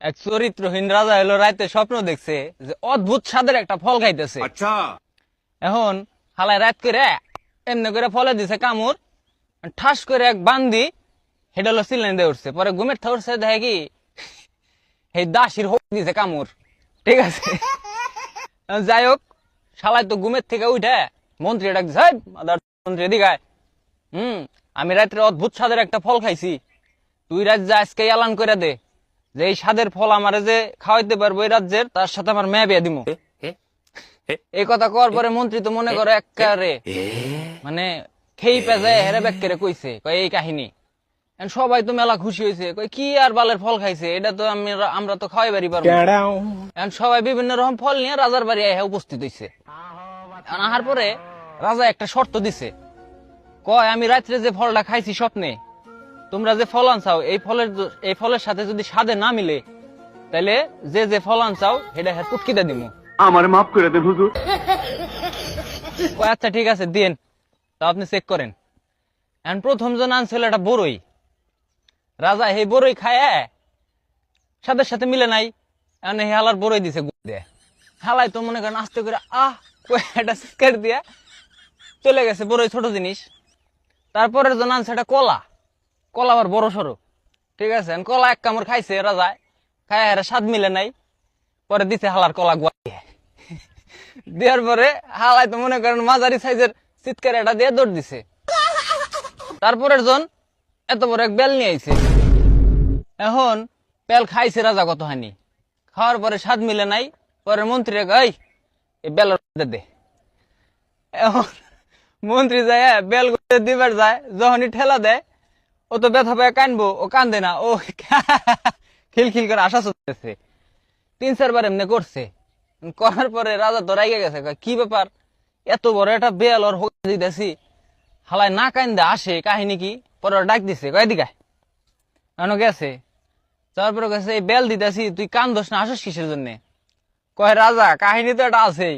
এক চরিত্রহীন রাজা হলো রাতে স্বপ্ন দেখছে যে অদ্ভুত স্বাদের একটা ফল খাইতেছে। আচ্ছা এখন হালায় রাত করে এমনি করে ফলে দিছে কামড়, ঠাস করে এক বান্দি হেডা হলো সিলেন দিয়ে উঠছে। পরে ঘুমের থা উঠছে, দেখে কি এই দাসির হোক দিছে কামড়। ঠিক আছে, যাই হোক, শালায় তো ঘুমের থেকে উঠে মন্ত্রী ডাক দিছে, "এই মাদার মন্ত্রী এদিকে আয়। আমি রাত্রে অদ্ভুত স্বাদের একটা ফল খাইছি, তুই রাত যা আজকে এলান করে দে যে এই স্বাদের ফল আমারে যে খাওয়াইতে পারবো এই রাজ্যের, তার সাথে আমার মেয়ে বিয়ে দিমু।" এই কথা কওয়ার পরে মন্ত্রী তো মনে করে একেবারে মানে খেই পেঁচে হেরে ব্যাক করে কইছে, কয় এই কাহিনী। এখন সবাই তো মেলা খুশি হয়েছে, কয় কি আর বালের ফল খাইছে, এটা তো আমরা তো খাওয়াই বাড়ি পারবো। এখন সবাই বিভিন্ন রকম ফল নিয়ে রাজার বাড়ি আইয়া উপস্থিত হয়েছে। আনার পরে রাজা একটা শর্ত দিছে, কয় আমি রাত্রে যে ফলটা খাইছি স্বপ্নে, তোমরা যে ফল আনছাও এই ফলের সাথে যদি স্বাদে না মিলে, তাহলে যে ফল আনছাও সেটা পুটকিতে দিমু। আমার মাফ করে দেন হুজুর। কয় আচ্ছা ঠিক আছে দিন, তা আপনি চেক করেন। এখন প্রথম জন আনছিল একটা বড়ই। রাজা এই বড়ই খায় সাথে সাথে মিলে নাই, এখন এই হালার বড়ই দিছে গুড় দিয়ে। হালাই তো মনে করেন আস্তে করে এটা সিকার দিয়া চলে গেছে, বড়ই ছোট জিনিস। তারপরের জন আনছে একটা কলা, কলা আবার বড় সড়ো। ঠিক আছে, কলা এক কামড় খাইছে রাজা, খায় স্বাদ মিলে নাই, পরে দিছে হালার কলা গুয়া দেওয়ার পরে হালাই তো মনে করেন মাঝারি সাইজের চিৎকার এটা দিয়ে দৌড় দিছে। তারপরের জন এত বড় এক বেল নিয়ে আইছে। এখন বেল খাইছে রাজা কত হানি, খাওয়ার পরে স্বাদ মিলে নাই, পরে মন্ত্রী এই বেল দে। এখন মন্ত্রী যায় বেল দিবার যায়, যখনই ঠেলা দেয় ও তো ব্যথা পায় কানবো, ও কান্দে না, ও খিলখিল করে আশা চলতেছে। 3-4 বার এমনি করছে, করার পরে রাজা তো রাইগে গেছে, কি ব্যাপার এত বড় একটা বেল ওর হোক দিতেছি, হালায় না কান্দে আসে, কাহিনী কি? পরে ডাক দিছে, কয় দিকে কেন গেছে, তারপরে গেছে এই বেল দিতেছি, তুই কান্দোস না, আসস কিসের জন্য? কয় রাজা কাহিনী তো এটা আছেই।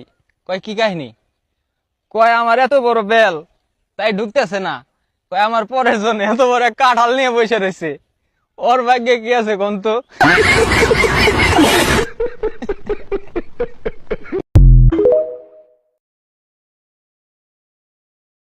কয় কি কাহিনী? কয় আমার এত বড় বেল তাই ঢুকতেছে না, কয় আমার পরের জন্য এত বড় এক কাঁঠাল নিয়ে বসে রয়েছে, ওর ভাগ্যে কি আছে কোন তো।